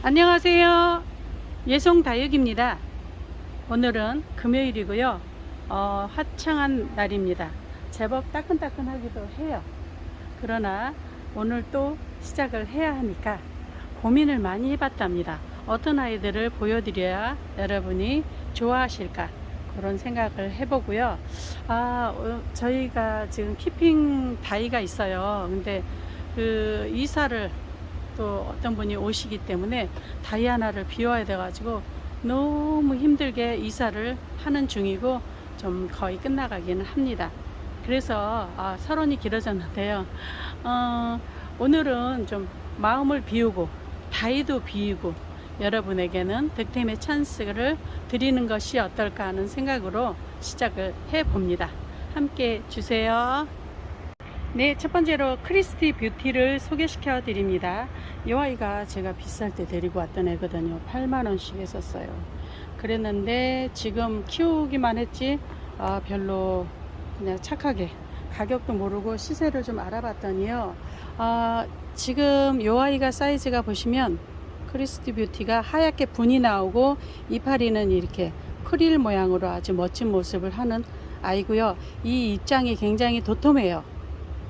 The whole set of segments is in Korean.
안녕하세요. 예송다육입니다. 오늘은 금요일이고요. 화창한 날입니다. 제법 따끈따끈하기도 해요. 그러나 오늘 또 시작을 해야 하니까 고민을 많이 해봤답니다. 어떤 아이들을 보여드려야 여러분이 좋아하실까, 그런 생각을 해보고요. 저희가 지금 키핑 다이가 있어요. 근데 그 이사를 또 어떤 분이 오시기 때문에 다이 하나를 비워야 돼 가지고 너무 힘들게 이사를 하는 중이고, 좀 거의 끝나가기는 합니다. 그래서 서론이 길어졌는데요. 오늘은 좀 마음을 비우고 다이도 비우고 여러분에게는 득템의 찬스를 드리는 것이 어떨까 하는 생각으로 시작을 해 봅니다. 함께 주세요. 네, 첫 번째로 크리스티 뷰티를 소개시켜 드립니다. 이 아이가 제가 비쌀 때 데리고 왔던 애거든요. 8만원씩 했었어요. 그랬는데 지금 키우기만 했지 별로 그냥 착하게, 가격도 모르고 시세를 좀 알아봤더니요, 지금 이 아이가 사이즈가 보시면 크리스티 뷰티가 하얗게 분이 나오고 이파리는 이렇게 프릴 모양으로 아주 멋진 모습을 하는 아이고요. 이 입장이 굉장히 도톰해요.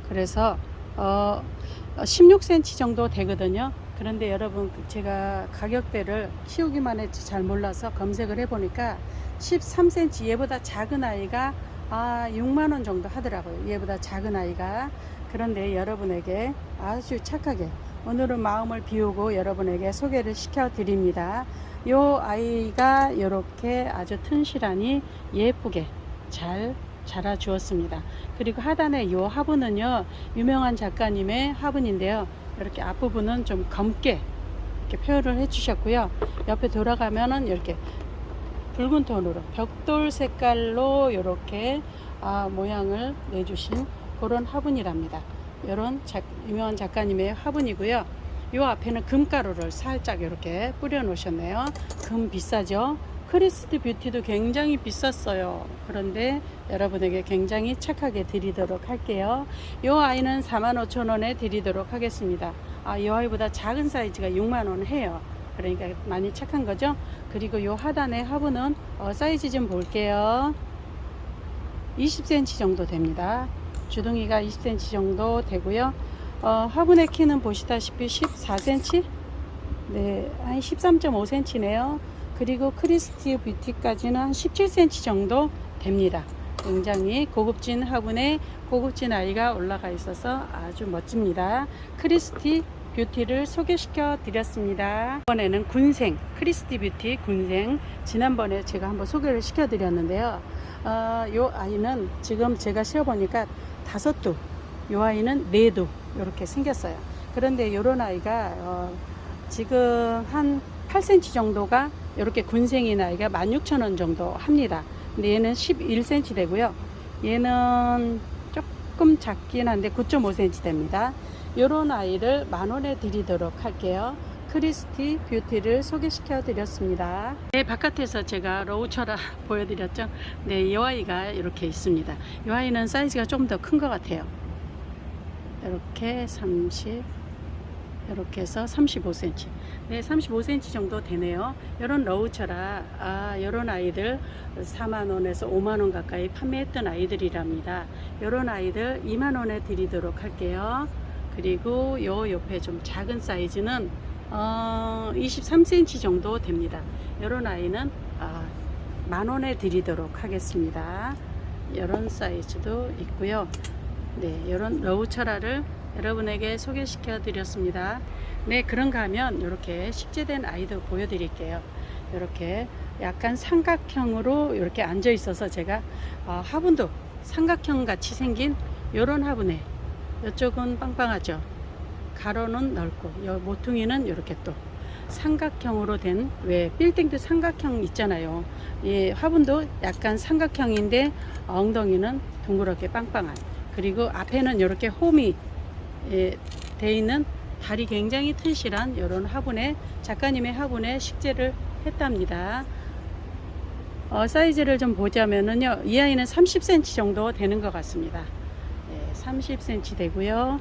그래서 16cm 정도 되거든요. 그런데 여러분, 제가 가격대를 키우기만 했지 잘 몰라서 검색을 해보니까 13cm, 얘보다 작은 아이가 6만원 정도 하더라고요. 얘보다 작은 아이가. 그런데 여러분에게 아주 착하게 오늘은 마음을 비우고 여러분에게 소개를 시켜 드립니다. 요 아이가 이렇게 아주 튼실하니 예쁘게 잘 자라 주었습니다. 그리고 하단에 이 화분은요, 유명한 작가님의 화분인데요, 이렇게 앞부분은 좀 검게 이렇게 표현을 해 주셨고요. 옆에 돌아가면은 이렇게 붉은 톤으로 벽돌 색깔로 이렇게 모양을 내주신 그런 화분이랍니다. 이런 유명한 작가님의 화분이고요. 이 앞에는 금가루를 살짝 이렇게 뿌려 놓으셨네요. 금 비싸죠? 크리스티 뷰티도 굉장히 비쌌어요. 그런데 여러분에게 굉장히 착하게 드리도록 할게요. 이 아이는 45,000원에 드리도록 하겠습니다. 이 아이보다 작은 사이즈가 6만원 해요. 그러니까 많이 착한 거죠. 그리고 이 하단의 화분은 사이즈 좀 볼게요. 20cm 정도 됩니다. 주둥이가 20cm 정도 되고요. 화분의 키는 보시다시피 14cm, 네, 한 13.5cm네요. 그리고 크리스티 뷰티까지는 한 17cm 정도 됩니다. 굉장히 고급진 화분에 고급진 아이가 올라가 있어서 아주 멋집니다. 크리스티 뷰티를 소개시켜 드렸습니다. 이번에는 군생, 크리스티 뷰티 군생, 지난번에 제가 한번 소개를 시켜 드렸는데요. 이 아이는 지금 제가 씌워보니까 5두, 이 아이는 4두 이렇게 생겼어요. 그런데 이런 아이가 지금 한 8cm 정도가 이렇게 군생인 아이가 16,000원 정도 합니다. 근데 얘는 11cm 되고요. 얘는 조금 작긴 한데 9.5cm 됩니다. 이런 아이를 10,000원에 드리도록 할게요. 크리스티 뷰티를 소개시켜 드렸습니다. 네, 바깥에서 제가 로우처라 보여드렸죠. 네, 이 아이가 이렇게 있습니다. 이 아이는 사이즈가 좀 더 큰 것 같아요. 이렇게 30, 이렇게 해서 35cm, 네, 35cm 정도 되네요. 이런 러우처라 이런 아이들 4만원에서 5만원 가까이 판매했던 아이들이랍니다. 이런 아이들 2만원에 드리도록 할게요. 그리고 요 옆에 좀 작은 사이즈는 23cm 정도 됩니다. 이런 아이는 만원에 드리도록 하겠습니다. 이런 사이즈도 있고요. 네, 이런 러우처라를 여러분에게 소개시켜 드렸습니다. 네, 그런가 하면 이렇게 식재된 아이도 보여드릴게요. 이렇게 약간 삼각형으로 이렇게 앉아 있어서 제가 화분도 삼각형 같이 생긴 이런 화분에, 이쪽은 빵빵하죠. 가로는 넓고 모퉁이는 이렇게 또 삼각형으로 된, 왜 빌딩도 삼각형 있잖아요. 이 화분도 약간 삼각형인데 엉덩이는 둥그렇게 빵빵한, 그리고 앞에는 이렇게 홈이 돼 있는 다리 굉장히 튼실한 이런 화분에, 작가님의 화분에 식재를 했답니다. 사이즈를 좀 보자면은요, 이 아이는 30cm 정도 되는 것 같습니다. 30cm 되고요.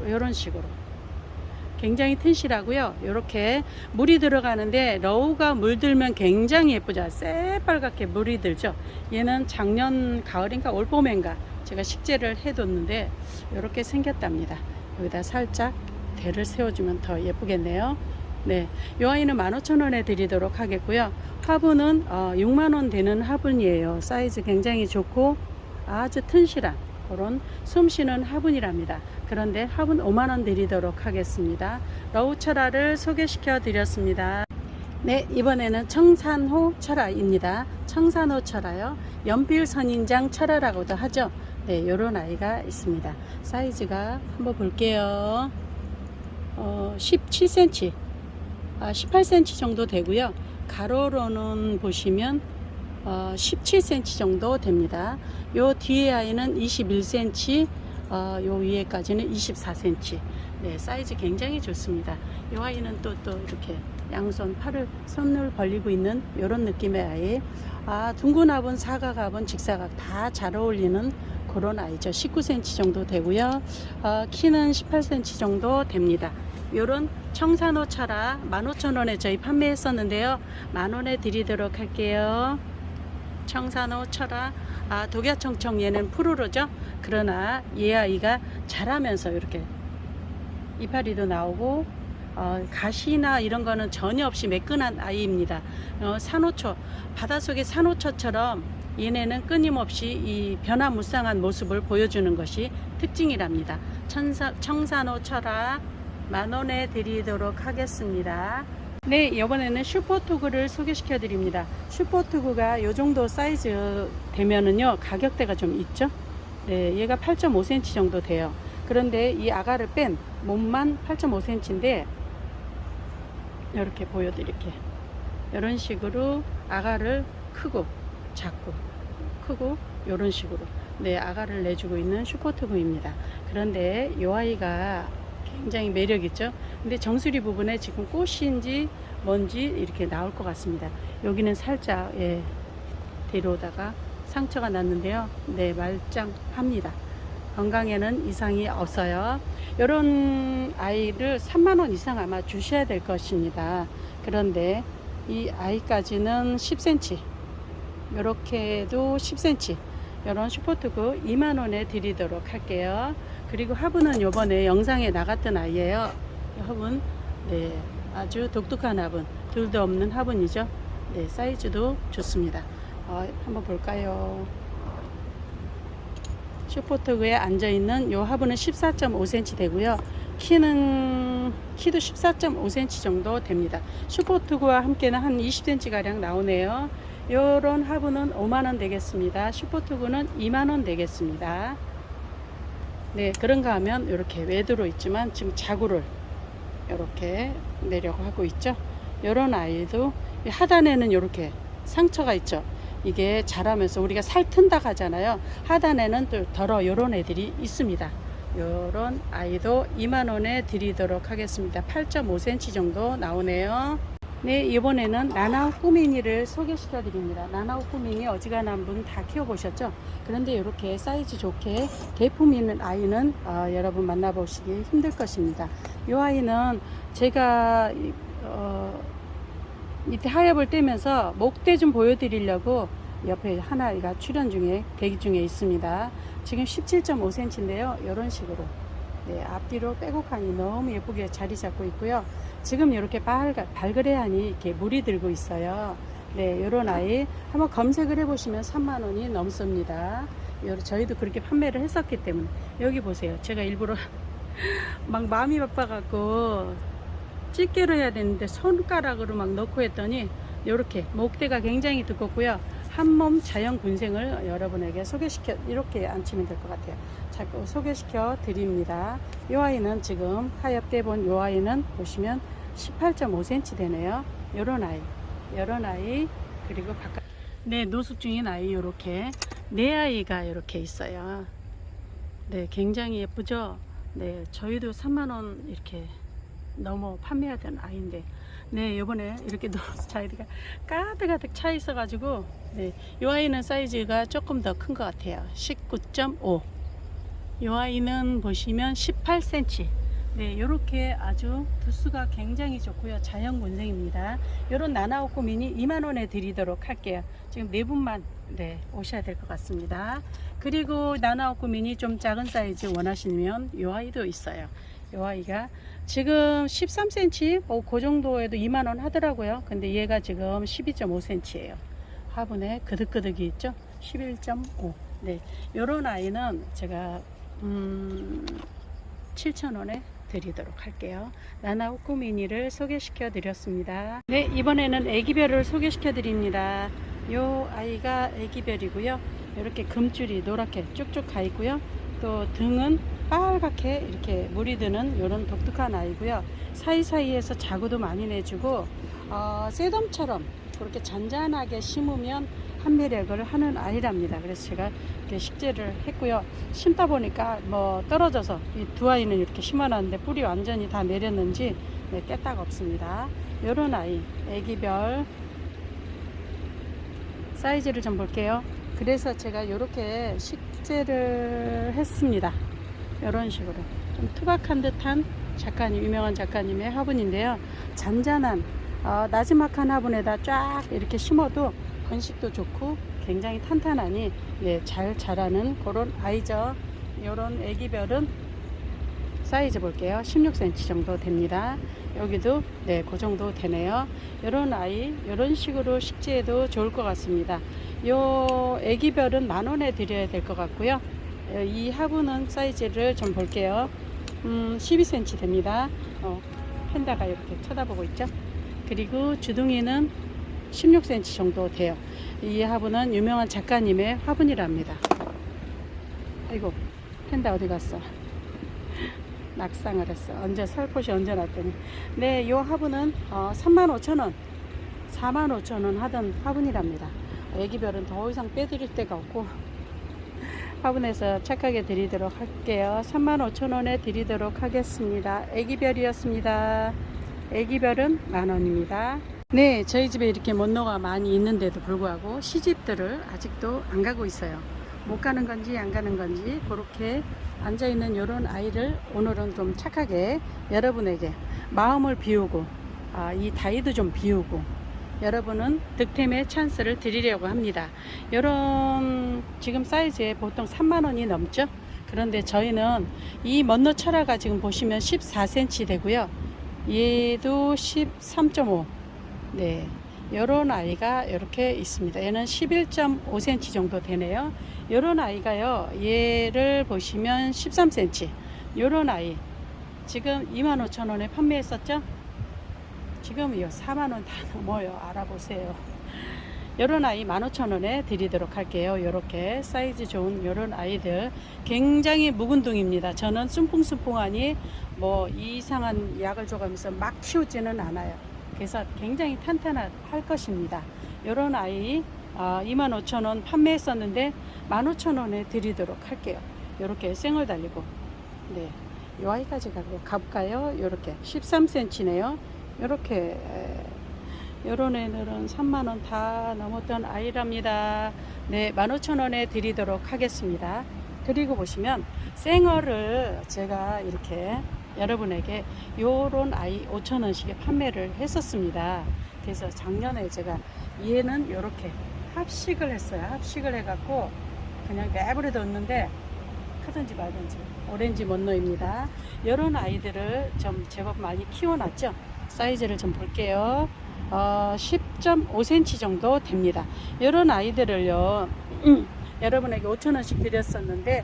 이런 식으로 굉장히 튼실하고요. 이렇게 물이 들어가는데 러우가 물들면 굉장히 예쁘죠. 새빨갛게 물이 들죠. 얘는 작년 가을인가 올 봄인가 제가 식재를 해뒀는데 이렇게 생겼답니다. 여기다 살짝 대를 세워주면 더 예쁘겠네요. 네, 이 아이는 15,000원에 드리도록 하겠고요. 화분은 6만원 되는 화분이에요. 사이즈 굉장히 좋고 아주 튼실한 그런 숨쉬는 화분이랍니다. 그런데 화분 5만원 드리도록 하겠습니다. 러우 철화를 소개시켜 드렸습니다. 네, 이번에는 청산호 철화입니다. 청산호 철화요. 연필 선인장 철화라고도 하죠. 네, 요런 아이가 있습니다. 사이즈가 한번 볼게요. 17cm, 18cm 정도 되고요. 가로로는 보시면 17cm 정도 됩니다. 요 뒤에 아이는 21cm, 요 위에까지는 24cm. 네, 사이즈 굉장히 좋습니다. 이 아이는 또 이렇게 양손 팔을 손을 벌리고 있는 이런 느낌의 아이. 둥근 화분, 사각 화분, 직사각 다 잘 어울리는 그런 아이죠. 19cm 정도 되고요. 키는 18cm 정도 됩니다. 요런 청산호 철화 15,000원에 저희 판매했었는데요. 만원에 드리도록 할게요. 청산호 철화. 독야청청 얘는 푸르르죠. 그러나 얘 아이가 자라면서 이렇게 이파리도 나오고 가시나 이런 거는 전혀 없이 매끈한 아이입니다. 산호초, 바닷속의 산호초처럼 얘네는 끊임없이 이 변화무쌍한 모습을 보여주는 것이 특징이랍니다. 청산호 철화 만원에 드리도록 하겠습니다. 네, 이번에는 슈퍼투구를 소개시켜 드립니다. 슈퍼투구가 요 정도 사이즈 되면은요 가격대가 좀 있죠. 네, 얘가 8.5cm 정도 돼요. 그런데 이 아가를 뺀 몸만 8.5cm인데 이렇게 보여드릴게요. 이런 식으로 아가를 크고 작고 크고 이런 식으로 네, 아가를 내주고 있는 슈퍼투구입니다. 그런데 이 아이가 굉장히 매력 있죠. 근데 정수리 부분에 지금 꽃인지 뭔지 이렇게 나올 것 같습니다. 여기는 살짝 데려오다가 상처가 났는데요. 네, 말짱합니다. 건강에는 이상이 없어요. 이런 아이를 3만원 이상 아마 주셔야 될 것입니다. 그런데 이 아이까지는 10cm, 이렇게도 10cm, 이런 슈퍼투구 2만원에 드리도록 할게요. 그리고 화분은 요번에 영상에 나갔던 아이예요. 화분, 네, 아주 독특한 화분, 둘도 없는 화분이죠. 네, 사이즈도 좋습니다. 한번 볼까요? 슈퍼투구에 앉아있는 요 화분은 14.5cm 되고요. 키도 14.5cm 정도 됩니다. 슈퍼투구와 함께는 한 20cm 가량 나오네요. 요런 화분은 5만원 되겠습니다. 슈퍼투구는 2만원 되겠습니다. 네, 그런가 하면 이렇게 외도로 있지만 지금 자구를 이렇게 내려고 하고 있죠. 요런 아이도 하단에는 이렇게 상처가 있죠. 이게 자라면서 우리가 살튼다 하잖아요. 하단에는 또 덜어 요런 애들이 있습니다. 요런 아이도 2만원에 드리도록 하겠습니다. 8.5cm 정도 나오네요. 네, 이번에는 나나우 꾸미니를 소개시켜 드립니다. 나나우 꾸미니 어지간한 분 다 키워보셨죠? 그런데 이렇게 사이즈 좋게 대품 있는 아이는 여러분 만나보시기 힘들 것입니다. 이 아이는 제가 밑에 하엽을 떼면서 목대 좀 보여드리려고 옆에 하나가 출연 중에 대기 중에 있습니다. 지금 17.5cm인데요. 이런 식으로 네, 앞뒤로 빼곡하니 너무 예쁘게 자리 잡고 있고요. 지금 이렇게 발그레하니 이렇게 물이 들고 있어요. 네, 요런 아이 한번 검색을 해보시면 3만원이 넘습니다. 저희도 그렇게 판매를 했었기 때문에. 여기 보세요. 제가 일부러 막 마음이 바빠갖고 집게로 해야 되는데 손가락으로 막 넣고 했더니 이렇게 목대가 굉장히 두껍고요. 한몸 자연 군생을 여러분에게 이렇게 앉히면 될 것 같아요. 자꾸 소개시켜 드립니다. 이 아이는 지금 하엽 떼본 이 아이는 보시면 18.5cm 되네요. 요런 아이 그리고 바깥 네, 노숙 중인 아이 요렇게 네 아이가 이렇게 있어요. 네, 굉장히 예쁘죠. 네, 저희도 3만원 이렇게 넘어 판매하던 아이인데 네, 요번에 이렇게 자이가 가득가득 차 있어 가지고 네, 요 아이는 사이즈가 조금 더 큰 것 같아요. 19.5. 요 아이는 보시면 18cm. 네, 이렇게 아주 두수가 굉장히 좋고요. 자연 군생입니다. 이런 나나오코 미니 2만원에 드리도록 할게요. 지금 네 분만 네, 오셔야 될 것 같습니다. 그리고 나나오코 미니 좀 작은 사이즈 원하시면 이 아이도 있어요. 이 아이가 지금 13cm 그 정도에도 2만원 하더라고요. 근데 얘가 지금 12.5cm예요. 화분에 그득그득이 있죠. 11.5. 네, 요런 아이는 제가 7,000원에 드리도록 할게요. 나나오코 미니를 소개시켜 드렸습니다. 네, 이번에는 애기별을 소개시켜 드립니다. 요 아이가 애기별이고요. 이렇게 금줄이 노랗게 쭉쭉 가 있고요. 또 등은 빨갛게 이렇게 물이 드는 이런 독특한 아이고요. 사이사이에서 자구도 많이 내주고 새덤처럼 그렇게 잔잔하게 심으면 한매력을 하는 아이랍니다. 그래서 제가 이렇게 식재를 했고요. 심다 보니까 뭐 떨어져서 이 두 아이는 이렇게 심어놨는데 뿌리 완전히 다 내렸는지 네, 깨딱 없습니다. 요런 아이 애기별 사이즈를 좀 볼게요. 그래서 제가 이렇게 식재를 했습니다. 이런 식으로 좀 투박한 듯한 작가님, 유명한 작가님의 화분인데요. 잔잔한 나지막한 화분에다 쫙 이렇게 심어도 번식도 좋고 굉장히 탄탄하니 예, 잘 자라는 그런 아이죠. 이런 애기별은 사이즈 볼게요. 16cm 정도 됩니다. 여기도 네, 그 정도 되네요. 이런 아이 이런 식으로 식재해도 좋을 것 같습니다. 요 애기별은 10,000원에 드려야 될 것 같고요. 이 화분은 사이즈를 좀 볼게요. 12cm 됩니다. 팬다가 이렇게 쳐다보고 있죠. 그리고 주둥이는 16cm 정도 돼요. 이 화분은 유명한 작가님의 화분이랍니다. 아이고, 팬다 어디 갔어? 낙상을 했어. 언제 살포시 얹어놨더니. 네, 이 화분은 35,000원, 45,000원 하던 화분이랍니다. 애기별은 더 이상 빼드릴 데가 없고 화분에서 착하게 드리도록 할게요. 35,000원에 드리도록 하겠습니다. 애기별이었습니다. 애기별은 10,000원입니다. 네, 저희 집에 이렇게 먼로가 많이 있는데도 불구하고 시집들을 아직도 안 가고 있어요. 못 가는 건지 안 가는 건지 그렇게 앉아있는 이런 아이를 오늘은 좀 착하게 여러분에게 마음을 비우고 이 다이도 좀 비우고 여러분은 득템의 찬스를 드리려고 합니다. 이런 지금 사이즈에 보통 30,000원이 넘죠. 그런데 저희는 이 먼로 철화가 지금 보시면 14cm 되고요. 얘도 13.5. 네, 요런 아이가 이렇게 있습니다. 얘는 11.5cm 정도 되네요. 요런 아이가요, 얘를 보시면 13cm. 요런 아이 지금 25,000원에 판매했었죠. 지금요 4만원 다 넘어요. 알아보세요. 요런 아이 15,000원에 드리도록 할게요. 요렇게 사이즈 좋은 요런 아이들 굉장히 묵은 둥입니다. 저는 숨풍숨풍하니 뭐 이상한 약을 줘가면서 막 키우지는 않아요. 그래서 굉장히 탄탄할 것입니다. 요런 아이 25,000원 판매했었는데 15,000원에 드리도록 할게요. 요렇게 생얼 달리고 네, 요 아이까지 가볼까요? 요렇게 13cm네요. 요렇게 요런 애들은 3만원 다 넘었던 아이랍니다. 네, 15,000원에 드리도록 하겠습니다. 그리고 보시면 생얼을 제가 이렇게 여러분에게 요런 아이 5,000원씩에 판매를 했었습니다. 그래서 작년에 제가 얘는 요렇게 합식을 했어요. 합식을 해갖고 그냥 내버려 뒀는데 크든지 말든지 오렌지 먼로입니다. 요런 아이들을 좀 제법 많이 키워놨죠. 사이즈를 좀 볼게요. 10.5cm 정도 됩니다. 이런 아이들을요 여러분에게 5,000원씩 드렸었는데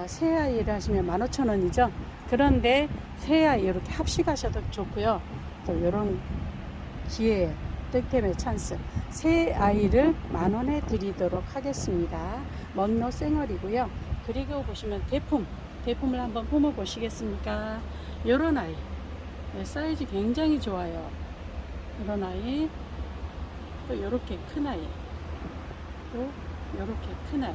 새 아이를 하시면 15,000원이죠. 그런데 새 아이 이렇게 합식하셔도 좋고요. 또 이런 기회에 득템의 찬스 새 아이를 10,000원에 드리도록 하겠습니다. 먼로 생얼이고요. 그리고 보시면 대품을 한번 품어 보시겠습니까? 이런 아이 사이즈 굉장히 좋아요. 이런 아이, 또 이렇게 큰 아이, 또 이렇게 큰 아이.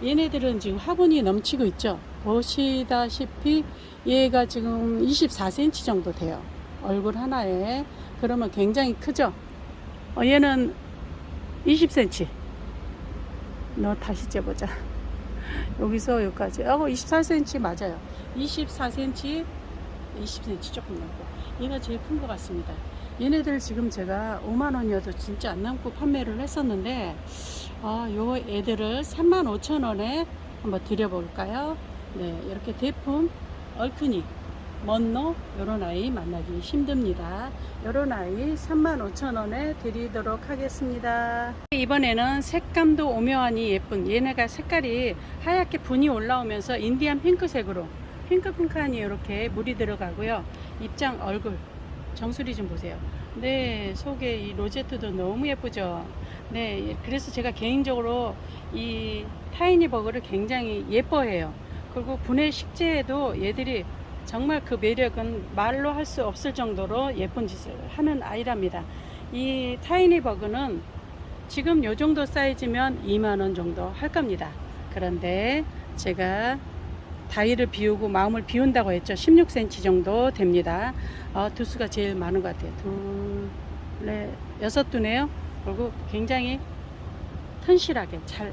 얘네들은 지금 화분이 넘치고 있죠. 보시다시피 얘가 지금 24cm 정도 돼요. 얼굴 하나에. 그러면 굉장히 크죠. 얘는 20cm. 너 다시 재보자. 여기서 여기까지. 24cm 맞아요. 24cm. 20cm 조금 넘고. 얘가 제일 큰 것 같습니다. 얘네들 지금 제가 5만원이어도 진짜 안 남고 판매를 했었는데, 요 애들을 35,000원에 한번 드려볼까요? 네, 이렇게 대품 얼큰이 먼노 요런 아이 만나기 힘듭니다. 요런 아이 35,000원에 드리도록 하겠습니다. 이번에는 색감도 오묘하니 예쁜, 얘네가 색깔이 하얗게 분이 올라오면서 인디안 핑크색으로 핑크핑크하니 이렇게 물이 들어가고요. 입장 얼굴 정수리 좀 보세요. 네, 속에 이 로제트도 너무 예쁘죠. 네, 그래서 제가 개인적으로 이 타이니 버그를 굉장히 예뻐해요. 그리고 분해 식재에도 얘들이 정말 그 매력은 말로 할 수 없을 정도로 예쁜 짓을 하는 아이랍니다. 이 타이니 버그는 지금 요 정도 사이즈면 2만원 정도 할 겁니다. 그런데 제가 다이를 비우고 마음을 비운다고 했죠. 16cm 정도 됩니다. 두수가 제일 많은 것 같아요. 둘, 넷, 6두네요. 그리고 굉장히 튼실하게 잘,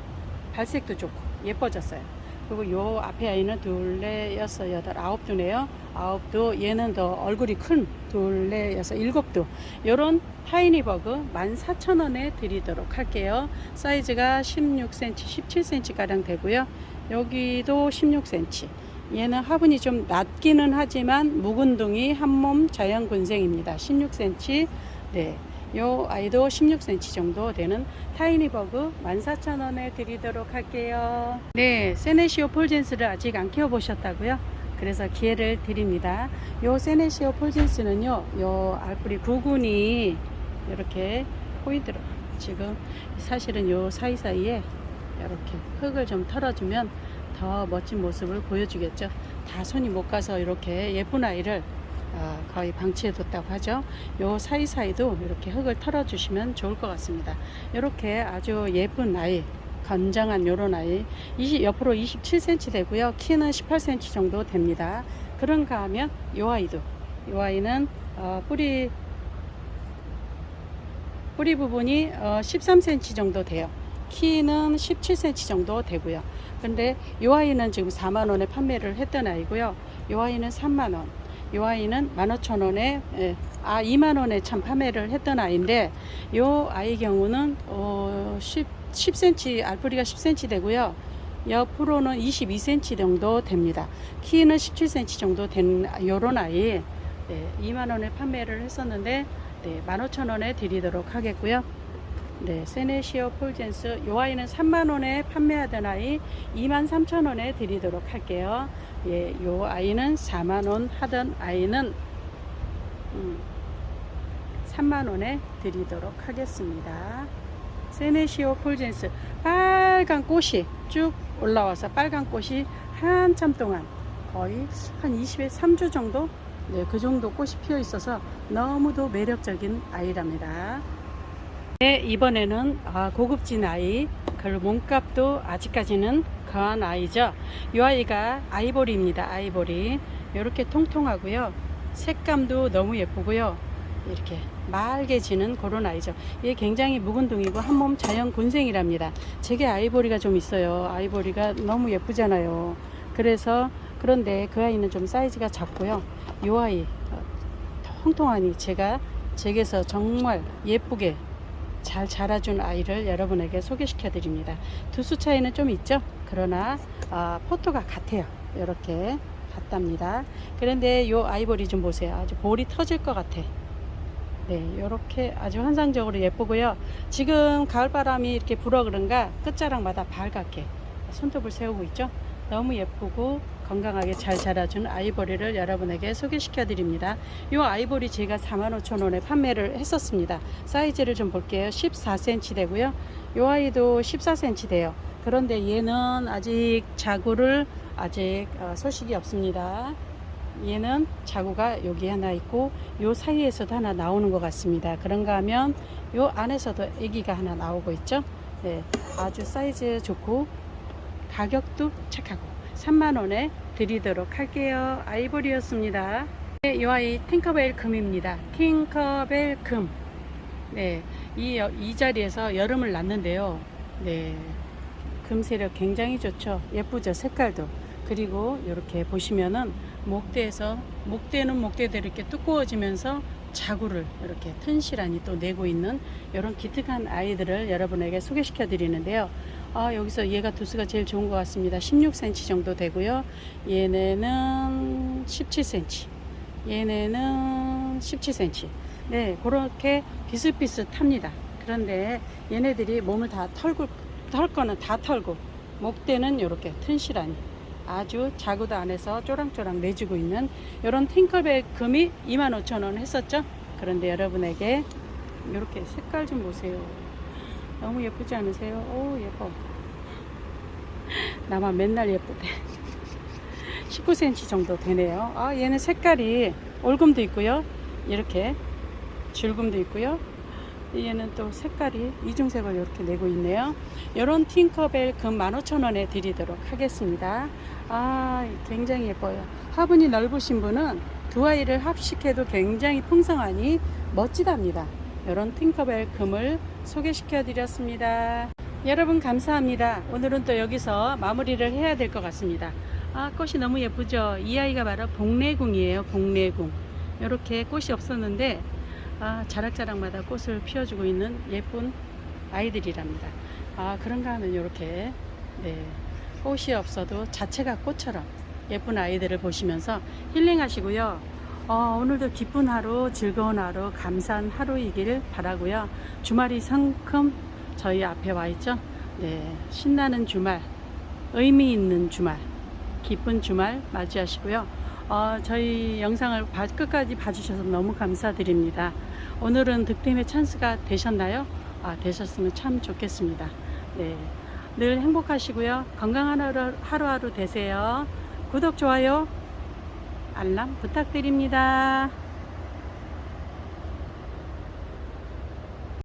발색도 좋고 예뻐졌어요. 그리고 요 앞에 아이는 둘, 넷, 여섯, 여덟, 9두네요. 9두. 얘는 더 얼굴이 큰 둘, 넷, 여섯, 7두. 요런 타이니 버그 14,000원에 드리도록 할게요. 사이즈가 16cm, 17cm 가량 되고요. 여기도 16cm. 얘는 화분이 좀 낮기는 하지만 묵은둥이 한몸 자연군생입니다. 16cm. 네. 요 아이도 16cm 정도 되는 타이니 버그 14,000원에 드리도록 할게요. 네, 세네시오 폴젠스를 아직 안 키워 보셨다고요? 그래서 기회를 드립니다. 요 세네시오 폴젠스는요, 요 알뿌리 구근이 이렇게 포인트로 지금 사실은 요 사이사이에 이렇게 흙을 좀 털어주면 더 멋진 모습을 보여주겠죠. 다 손이 못 가서 이렇게 예쁜 아이를 거의 방치해 뒀다고 하죠. 요 사이사이도 이렇게 흙을 털어 주시면 좋을 것 같습니다. 이렇게 아주 예쁜 아이, 건장한 요런 아이, 옆으로 27cm 되고요. 키는 18cm 정도 됩니다. 그런가 하면 요 아이도, 요 아이는 뿌리 부분이 13cm 정도 돼요. 키는 17cm 정도 되고요. 근데 요 아이는 지금 4만원에 판매를 했던 아이고요. 요 아이는 3만원, 요 아이는 15,000원에 2만원에 참 판매를 했던 아이인데, 요 아이 경우는 10cm, 알뿌리가 10cm 되고요. 옆으로는 22cm 정도 됩니다. 키는 17cm 정도 된 요런 아이, 네, 2만원에 판매를 했었는데, 네, 15,000원에 드리도록 하겠고요. 네, 세네시오 폴젠스, 요 아이는 3만원에 판매하던 아이 23,000원에 드리도록 할게요. 예, 요 아이는 4만원 하던 아이는 3만원에 드리도록 하겠습니다. 세네시오 폴젠스, 빨간 꽃이 쭉 올라와서 빨간 꽃이 한참 동안 거의 한 20에 3주 정도, 네, 그 정도 꽃이 피어 있어서 너무도 매력적인 아이랍니다. 네, 이번에는 고급진 아이, 그리고 몸값도 아직까지는 거한 아이죠. 이 아이가 아이보리입니다. 아이보리. 이렇게 통통하고요. 색감도 너무 예쁘고요. 이렇게 맑게지는 그런 아이죠. 얘 굉장히 묵은둥이고 한몸 자연군생이랍니다. 제게 아이보리가 좀 있어요. 아이보리가 너무 예쁘잖아요. 그래서 그런데 그 아이는 좀 사이즈가 작고요. 이 아이 통통하니 제가 댁에서 정말 예쁘게 잘 자라준 아이를 여러분에게 소개시켜 드립니다. 두수 차이는 좀 있죠. 그러나 포토가 같아요. 이렇게 같답니다. 그런데 요 아이보리 좀 보세요. 아주 볼이 터질 것 같아. 네, 이렇게 아주 환상적으로 예쁘고요. 지금 가을바람이 이렇게 불어 그런가 끝자락마다 밝게 손톱을 세우고 있죠. 너무 예쁘고 건강하게 잘 자라준 아이보리를 여러분에게 소개시켜 드립니다. 이 아이보리 제가 45,000원에 판매를 했었습니다. 사이즈를 좀 볼게요. 14cm 되고요. 이 아이도 14cm 돼요. 그런데 얘는 아직 자구를 아직 소식이 없습니다. 얘는 자구가 여기 하나 있고 요 사이에서도 하나 나오는 것 같습니다. 그런가 하면 요 안에서도 아기가 하나 나오고 있죠. 네, 아주 사이즈 좋고 가격도 착하고 3만원에 드리도록 할게요. 아이보리였습니다. 네, 이 아이 팅커벨 금입니다. 팅커벨 금. 네, 이 자리에서 여름을 났는데요. 네, 금 세력 굉장히 좋죠. 예쁘죠. 색깔도. 그리고 이렇게 보시면은 목대는 목대대로 이렇게 두꺼워지면서 자구를 이렇게 튼실하니 또 내고 있는 이런 기특한 아이들을 여러분에게 소개시켜 드리는데요. 여기서 얘가 두수가 제일 좋은 것 같습니다. 16cm 정도 되고요. 얘네는 17cm, 얘네는 17cm. 네, 그렇게 비슷비슷합니다. 그런데 얘네들이 몸을 다 털 거는 다 털고, 목대는 이렇게 튼실하니 아주 자구도 안에서 쪼랑쪼랑 내주고 있는 이런 팅커벨 금이 25,000원 했었죠. 그런데 여러분에게 이렇게 색깔 좀 보세요. 너무 예쁘지 않으세요? 오, 예뻐. 나만 맨날 예쁘대. 19cm 정도 되네요. 얘는 색깔이 올금도 있고요, 이렇게 줄금도 있고요, 얘는 또 색깔이 이중색을 이렇게 내고 있네요. 이런 팅커벨 금 15,000원에 드리도록 하겠습니다. 굉장히 예뻐요. 화분이 넓으신 분은 두 아이를 합식해도 굉장히 풍성하니 멋지답니다. 이런 팅커벨 금을 소개시켜 드렸습니다. 여러분 감사합니다. 오늘은 또 여기서 마무리를 해야 될 것 같습니다. 꽃이 너무 예쁘죠? 이 아이가 바로 복례궁이에요. 복례궁. 이렇게 꽃이 없었는데 자락자락마다 꽃을 피워주고 있는 예쁜 아이들이랍니다. 그런가 하면 이렇게 꽃이 없어도 자체가 꽃처럼 예쁜 아이들을 보시면서 힐링하시고요. 오늘도 기쁜 하루, 즐거운 하루, 감사한 하루이길 바라고요. 주말이 성큼 저희 앞에 와 있죠. 신나는 주말, 의미 있는 주말, 기쁜 주말 맞이하시고요. 저희 영상을 끝까지 봐주셔서 너무 감사드립니다. 오늘은 득템의 찬스가 되셨나요? 되셨으면 참 좋겠습니다. 늘 행복하시고요. 건강한 하루하루 되세요. 구독, 좋아요, 알람 부탁드립니다.